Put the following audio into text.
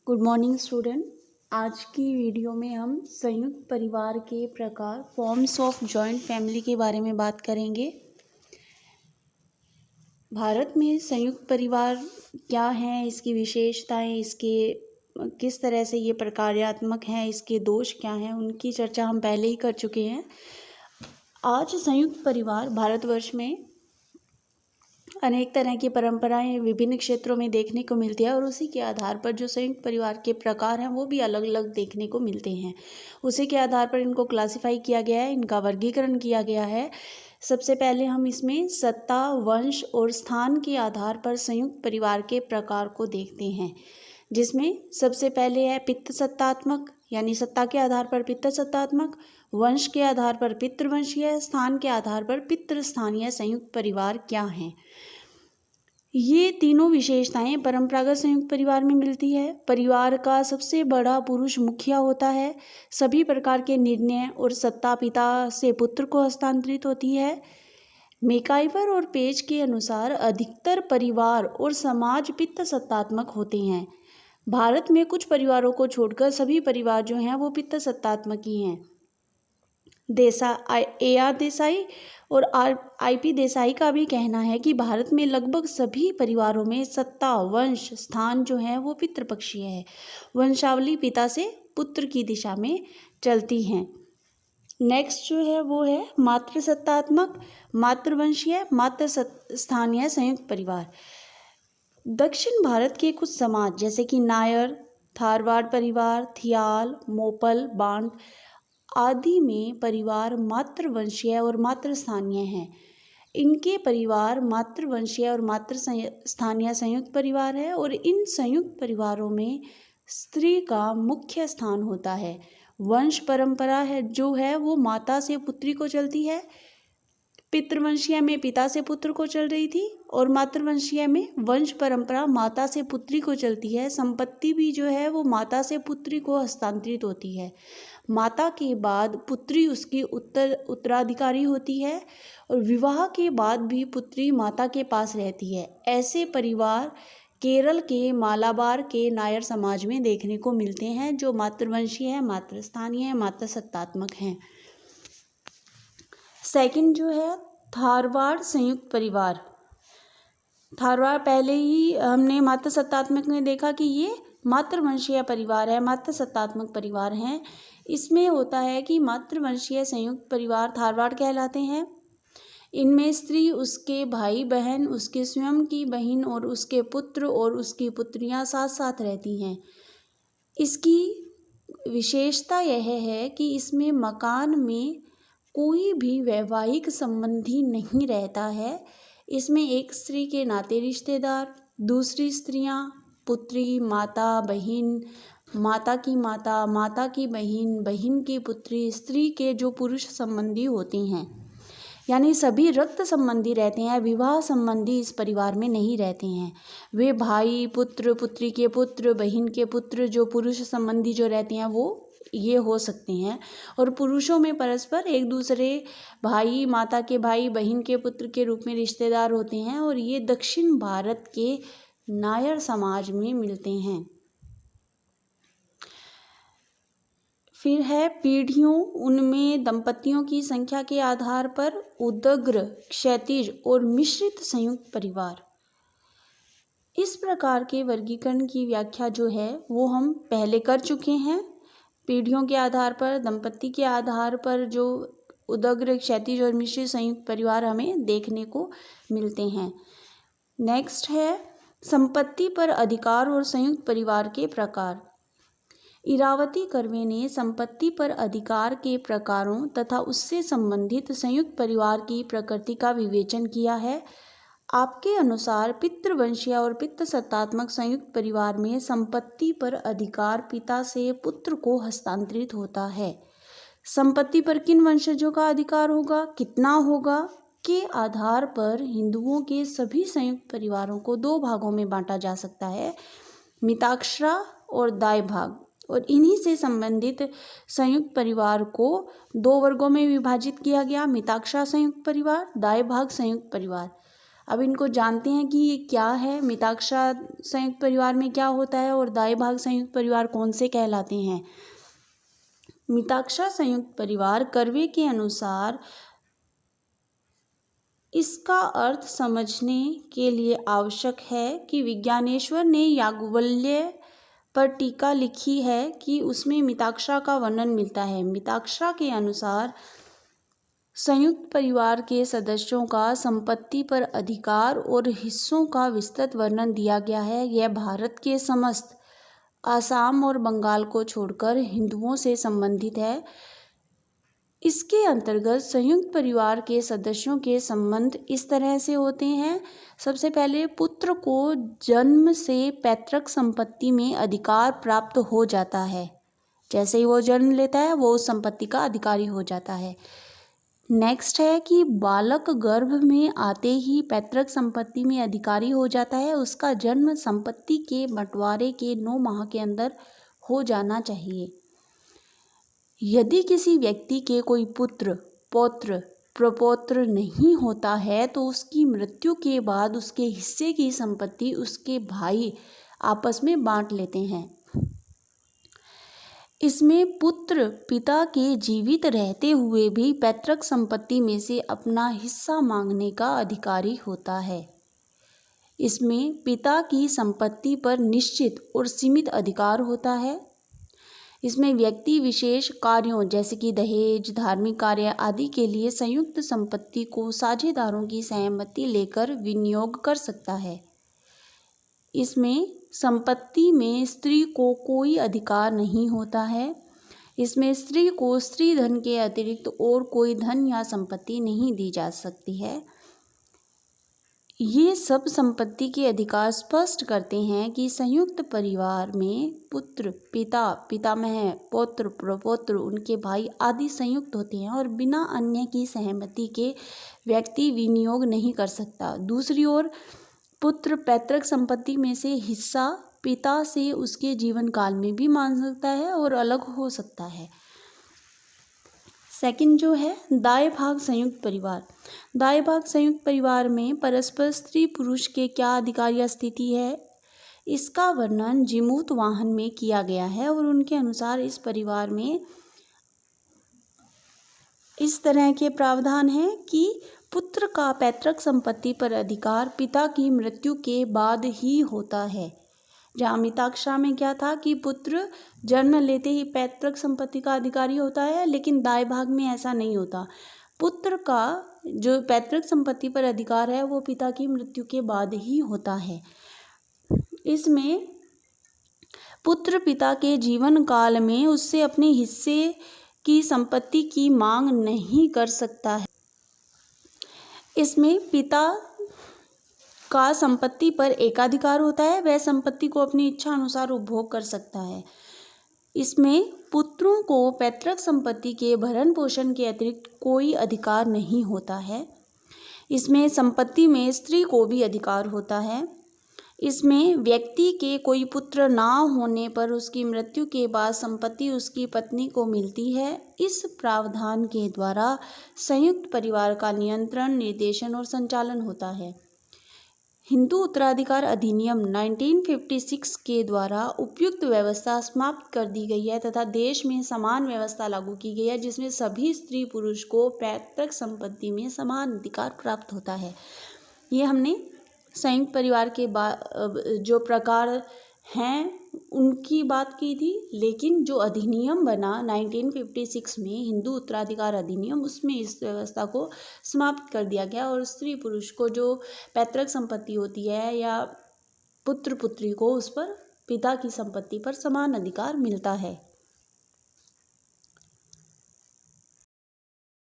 Good morning student. आज की video में हम संयुक्त परिवार के प्रकार फॉर्म्स ऑफ जॉइंट फैमिली के बारे में बात करेंगे। भारत में संयुक्त परिवार क्या है, इसकी विशेषताएं, इसके किस तरह से ये प्रकार्यात्मक हैं, इसके दोष क्या हैं, उनकी चर्चा हम पहले ही कर चुके हैं। आज संयुक्त परिवार भारतवर्ष में अनेक तरह की परंपराएं विभिन्न क्षेत्रों में देखने को मिलती है और उसी के आधार पर जो संयुक्त परिवार के प्रकार हैं वो भी अलग अलग देखने को मिलते हैं। उसी के आधार पर इनको क्लासिफाई किया गया है, इनका वर्गीकरण किया गया है। सबसे पहले हम इसमें सत्ता, वंश और स्थान के आधार पर संयुक्त परिवार के प्रकार को देखते हैं, जिसमें सबसे पहले है पितृ सत्तात्मक, यानी सत्ता के आधार पर पितृ सत्तात्मक, वंश के आधार पर पितृवंशीय, स्थान के आधार पर पितृस्थानीय संयुक्त परिवार क्या हैं। ये तीनों विशेषताएं परंपरागत संयुक्त परिवार में मिलती है। परिवार का सबसे बड़ा पुरुष मुखिया होता है। सभी प्रकार के निर्णय और सत्ता पिता से पुत्र को हस्तांतरित होती है। मेकाइवर और पेज के अनुसार अधिकतर परिवार और समाज पितृ सत्तात्मक होते हैं। भारत में कुछ परिवारों को छोड़कर सभी परिवार जो हैं वो पितृ सत्तात्मक ही हैं। AR देसाई और IP देसाई का भी कहना है कि भारत में लगभग सभी परिवारों में सत्ता, वंश, स्थान जो है वो पितृपक्षीय है। वंशावली पिता से पुत्र की दिशा में चलती हैं। नेक्स्ट जो है वो है मातृसत्तात्मक, मातृवंशीय, मातृस्थानीय संयुक्त परिवार। दक्षिण भारत के कुछ समाज जैसे कि नायर, थारवाड़ परिवार, थियाल, मोपल, बांट आदि में परिवार मातृवंशीय और मातृस्थानीय हैं। इनके परिवार मातृवंशीय और मातृस्थानीय संयुक्त परिवार है और इन संयुक्त परिवारों में स्त्री का मुख्य स्थान होता है। वंश परंपरा है जो है वो माता से पुत्री को चलती है। पितृवंशीय में पिता से पुत्र को चल रही थी और मातृवंशीय में वंश परंपरा माता से पुत्री को चलती है। संपत्ति भी जो है वो माता से पुत्री को हस्तांतरित होती है। माता के बाद पुत्री उसकी उत्तराधिकारी होती है और विवाह के बाद भी पुत्री माता के पास रहती है। ऐसे परिवार केरल के मालाबार के नायर समाज में देखने को मिलते हैं, जो मातृवंशीय है, मातृस्थानीय है, मातृसत्तात्मक हैं। सेकंड जो है थारवाड़ संयुक्त परिवार। थारवाड़ पहले ही हमने मातृसत्तात्मक में देखा कि ये मातृवंशीय परिवार है, मातृसत्तात्मक परिवार हैं। इसमें होता है कि मातृवंशीय संयुक्त परिवार थारवाड़ कहलाते हैं। इनमें स्त्री, उसके भाई बहन, उसके स्वयं की बहन और उसके पुत्र और उसकी पुत्रियां साथ साथ रहती हैं। इसकी विशेषता यह है कि इसमें मकान में कोई भी वैवाहिक संबंधी नहीं रहता है। इसमें एक स्त्री के नाते रिश्तेदार, दूसरी स्त्रियां, पुत्री, माता, बहन, माता की माता, माता की बहन, बहन की पुत्री, स्त्री के जो पुरुष संबंधी होती हैं, यानी सभी रक्त संबंधी रहते हैं। विवाह संबंधी इस परिवार में नहीं रहते हैं। वे भाई, पुत्र, पुत्री के पुत्र, बहन के पुत्र, जो पुरुष संबंधी जो रहते हैं वो ये हो सकते हैं। और पुरुषों में परस्पर एक दूसरे भाई, माता के भाई, बहन के पुत्र के रूप में रिश्तेदार होते हैं और ये दक्षिण भारत के नायर समाज में मिलते हैं। फिर है पीढ़ियों, उनमें दंपतियों की संख्या के आधार पर उदग्र, क्षैतिज और मिश्रित संयुक्त परिवार। इस प्रकार के वर्गीकरण की व्याख्या जो है वो हम पहले कर चुके हैं। पीढ़ियों के आधार पर, दंपति के आधार पर जो उदग्र, क्षैतिज और मिश्रित संयुक्त परिवार हमें देखने को मिलते हैं। नेक्स्ट है संपत्ति पर अधिकार और संयुक्त परिवार के प्रकार। इरावती कर्वे ने संपत्ति पर अधिकार के प्रकारों तथा उससे संबंधित संयुक्त परिवार की प्रकृति का विवेचन किया है। आपके अनुसार पितृवंशीय और पितृसत्तात्मक संयुक्त परिवार में संपत्ति पर अधिकार पिता से पुत्र को हस्तांतरित होता है। संपत्ति पर किन वंशजों का अधिकार होगा, कितना होगा के आधार पर हिंदुओं के सभी संयुक्त परिवारों को दो भागों में बांटा जा सकता है, मिताक्षरा और दाय भाग। और इन्हीं से संबंधित संयुक्त परिवार को दो वर्गों में विभाजित किया गया, मिताक्षरा संयुक्त परिवार, दाय भाग संयुक्त परिवार। अब इनको जानते हैं कि ये क्या है, मिताक्षा संयुक्त परिवार में क्या होता है और दाई भाग संयुक्त परिवार कौन से कहलाते हैं। मिताक्षा संयुक्त परिवार कर्वे के अनुसार इसका अर्थ समझने के लिए आवश्यक है कि विज्ञानेश्वर ने याज्ञवल्क्य पर टीका लिखी है कि उसमें मिताक्षा का वर्णन मिलता है। मिताक्षा के अनुसार संयुक्त परिवार के सदस्यों का संपत्ति पर अधिकार और हिस्सों का विस्तृत वर्णन दिया गया है। यह भारत के समस्त आसाम और बंगाल को छोड़कर हिंदुओं से संबंधित है। इसके अंतर्गत संयुक्त परिवार के सदस्यों के संबंध इस तरह से होते हैं। सबसे पहले पुत्र को जन्म से पैतृक संपत्ति में अधिकार प्राप्त हो जाता है। जैसे ही वो जन्म लेता है वो उस संपत्ति का अधिकारी हो जाता है। नेक्स्ट है कि बालक गर्भ में आते ही पैतृक संपत्ति में अधिकारी हो जाता है। उसका जन्म संपत्ति के बंटवारे के 9 माह के अंदर हो जाना चाहिए। यदि किसी व्यक्ति के कोई पुत्र, पौत्र, प्रपौत्र नहीं होता है तो उसकी मृत्यु के बाद उसके हिस्से की संपत्ति उसके भाई आपस में बांट लेते हैं। इसमें पुत्र पिता के जीवित रहते हुए भी पैतृक संपत्ति में से अपना हिस्सा मांगने का अधिकारी होता है। इसमें पिता की संपत्ति पर निश्चित और सीमित अधिकार होता है। इसमें व्यक्ति विशेष कार्यों जैसे कि दहेज, धार्मिक कार्य आदि के लिए संयुक्त संपत्ति को साझेदारों की सहमति लेकर विनियोग कर सकता है। इसमें संपत्ति में स्त्री को कोई अधिकार नहीं होता है। इसमें स्त्री को स्त्री धन के अतिरिक्त और कोई धन या संपत्ति नहीं दी जा सकती है। ये सब संपत्ति के अधिकार स्पष्ट करते हैं कि संयुक्त परिवार में पुत्र, पिता, पितामह, पौत्र, प्रपौत्र, उनके भाई आदि संयुक्त होते हैं और बिना अन्य की सहमति के व्यक्ति विनियोग नहीं कर सकता। दूसरी ओर पुत्र पैतृक संपत्ति में से हिस्सा पिता से उसके जीवन काल में भी मांग सकता है और अलग हो सकता है। सेकंड जो है दाई भाग संयुक्त परिवार। दाई भाग संयुक्त परिवार में परस्पर स्त्री पुरुष के क्या अधिकार या स्थिति है, इसका वर्णन जीमूत वाहन में किया गया है और उनके अनुसार इस परिवार में इस तरह के प्रावधान हैं कि पुत्र का पैतृक संपत्ति पर अधिकार पिता की मृत्यु के बाद ही होता है। जहाँ मिताक्षा में क्या था कि पुत्र जन्म लेते ही पैतृक संपत्ति का अधिकारी होता है, लेकिन दाई भाग में ऐसा नहीं होता। पुत्र का जो पैतृक संपत्ति पर अधिकार है वो पिता की मृत्यु के बाद ही होता है। इसमें पुत्र पिता के जीवन काल में उससे अपने हिस्से की संपत्ति की मांग नहीं कर सकता है। इसमें पिता का संपत्ति पर एकाधिकार होता है, वह संपत्ति को अपनी इच्छा अनुसार उपभोग कर सकता है। इसमें पुत्रों को पैतृक संपत्ति के भरण पोषण के अतिरिक्त कोई अधिकार नहीं होता है। इसमें संपत्ति में स्त्री को भी अधिकार होता है। इसमें व्यक्ति के कोई पुत्र ना होने पर उसकी मृत्यु के बाद संपत्ति उसकी पत्नी को मिलती है। इस प्रावधान के द्वारा संयुक्त परिवार का नियंत्रण, निर्देशन और संचालन होता है। हिंदू उत्तराधिकार अधिनियम 1956 के द्वारा उपयुक्त व्यवस्था समाप्त कर दी गई है तथा देश में समान व्यवस्था लागू की गई है, जिसमें सभी स्त्री पुरुष को पैतृक संपत्ति में समान अधिकार प्राप्त होता है। ये हमने संयुक्त परिवार के जो प्रकार हैं उनकी बात की थी, लेकिन जो अधिनियम बना 1956 में हिंदू उत्तराधिकार अधिनियम, उसमें इस व्यवस्था को समाप्त कर दिया गया और स्त्री पुरुष को जो पैतृक संपत्ति होती है या पुत्र पुत्री को उस पर पिता की संपत्ति पर समान अधिकार मिलता है।